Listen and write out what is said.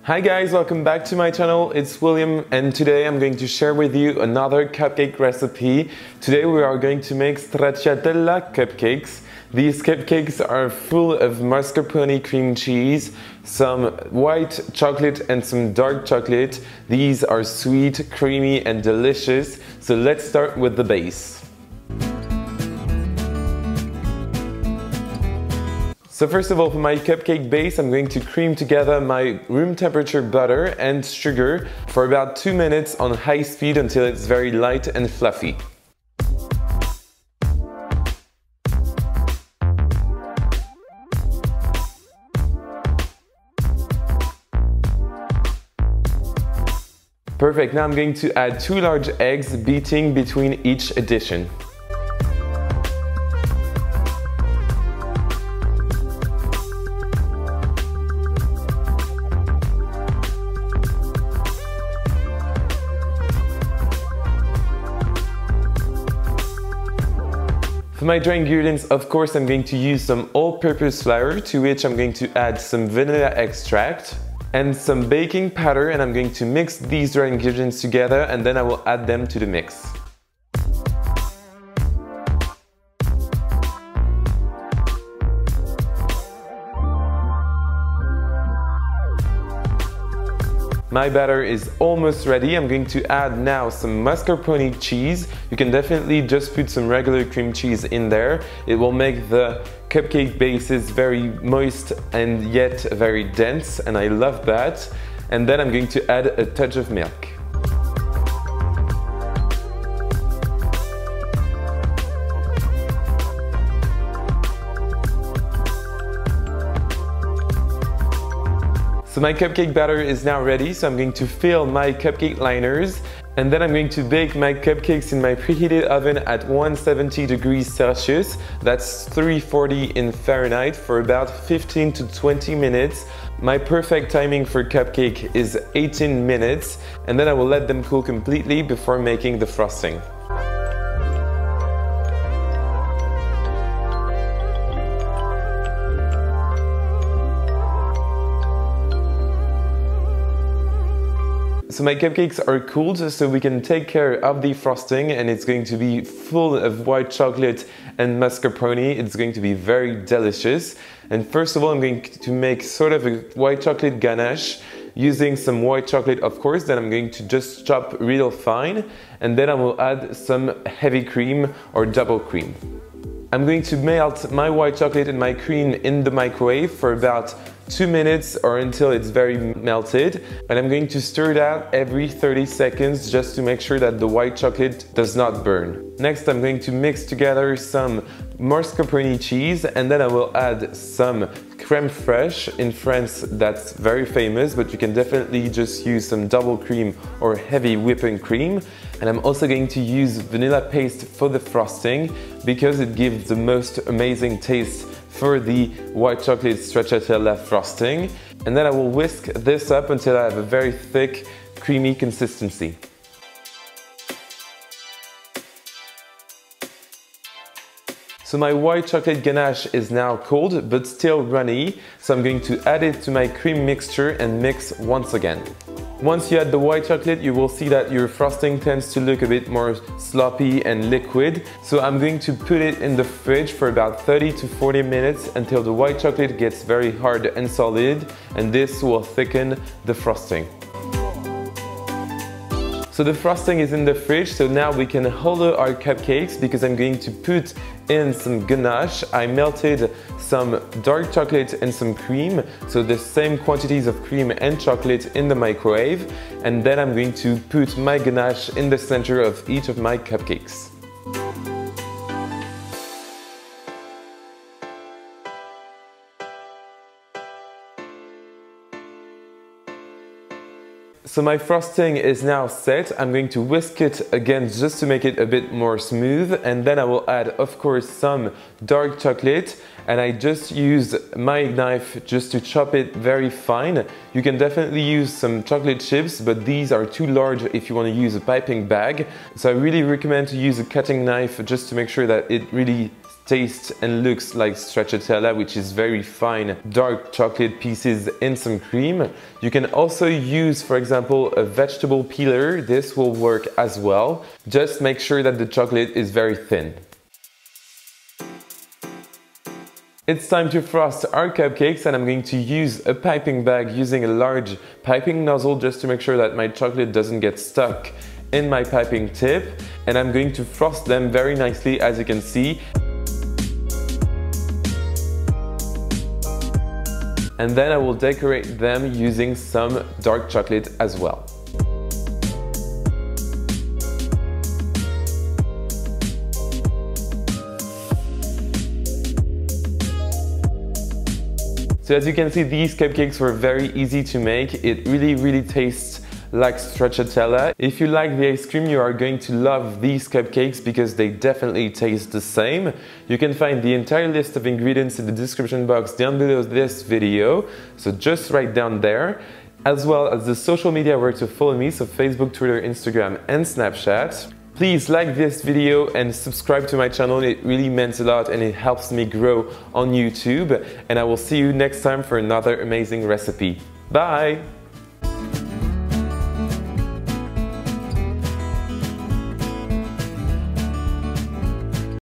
Hi guys, welcome back to my channel. It's William and today I'm going to share with you another cupcake recipe. Today we are going to make Stracciatella Cupcakes. These cupcakes are full of mascarpone cream cheese, some white chocolate and some dark chocolate. These are sweet, creamy and delicious. So let's start with the base. So first of all, for my cupcake base, I'm going to cream together my room temperature butter and sugar for about 2 minutes on high speed until it's very light and fluffy. Perfect, now I'm going to add 2 large eggs, beating between each addition. For my dry ingredients, of course, I'm going to use some all-purpose flour, to which I'm going to add some vanilla extract and some baking powder, and I'm going to mix these dry ingredients together and then I will add them to the mix. My batter is almost ready. I'm going to add now some mascarpone cheese. You can definitely just put some regular cream cheese in there. It will make the cupcake bases very moist and yet very dense, and I love that. And then I'm going to add a touch of milk. So my cupcake batter is now ready, so I'm going to fill my cupcake liners and then I'm going to bake my cupcakes in my preheated oven at 170 degrees Celsius, that's 340 in Fahrenheit, for about 15 to 20 minutes. My perfect timing for cupcake is 18 minutes, and then I will let them cool completely before making the frosting. So my cupcakes are cooled, so we can take care of the frosting, and it's going to be full of white chocolate and mascarpone. It's going to be very delicious. And first of all, I'm going to make sort of a white chocolate ganache using some white chocolate, of course. Then I'm going to just chop real fine, and then I will add some heavy cream or double cream. I'm going to melt my white chocolate and my cream in the microwave for about 2 minutes or until it's very melted, and I'm going to stir it out every 30 seconds just to make sure that the white chocolate does not burn. Next, I'm going to mix together some mascarpone cheese, and then I will add some creme fraiche. In France, that's very famous, but you can definitely just use some double cream or heavy whipping cream. And I'm also going to use vanilla paste for the frosting because it gives the most amazing taste for the white chocolate stracciatella frosting. And then I will whisk this up until I have a very thick, creamy consistency. So my white chocolate ganache is now cold but still runny, so I'm going to add it to my cream mixture and mix once again. Once you add the white chocolate, you will see that your frosting tends to look a bit more sloppy and liquid. So I'm going to put it in the fridge for about 30 to 40 minutes until the white chocolate gets very hard and solid, and this will thicken the frosting. So the frosting is in the fridge, so now we can holder our cupcakes because I'm going to put in some ganache. I melted some dark chocolate and some cream, so the same quantities of cream and chocolate in the microwave, and then I'm going to put my ganache in the center of each of my cupcakes. So my frosting is now set. I'm going to whisk it again just to make it a bit more smooth, and then I will add, of course, some dark chocolate, and I just used my knife just to chop it very fine. You can definitely use some chocolate chips, but these are too large if you want to use a piping bag. So I really recommend to use a cutting knife just to make sure that it really tastes and looks like stracciatella, which is very fine dark chocolate pieces in some cream. You can also use, for example, a vegetable peeler. This will work as well. Just make sure that the chocolate is very thin. It's time to frost our cupcakes, and I'm going to use a piping bag using a large piping nozzle just to make sure that my chocolate doesn't get stuck in my piping tip. And I'm going to frost them very nicely, as you can see. And then I will decorate them using some dark chocolate as well. So as you can see, these cupcakes were very easy to make. It really tastes like stracciatella. If you like the ice cream, you are going to love these cupcakes because they definitely taste the same. You can find the entire list of ingredients in the description box down below this video, so just right down there, as well as the social media where to follow me, so Facebook, Twitter, Instagram and Snapchat. Please like this video and subscribe to my channel. It really means a lot and it helps me grow on YouTube. And I will see you next time for another amazing recipe. Bye!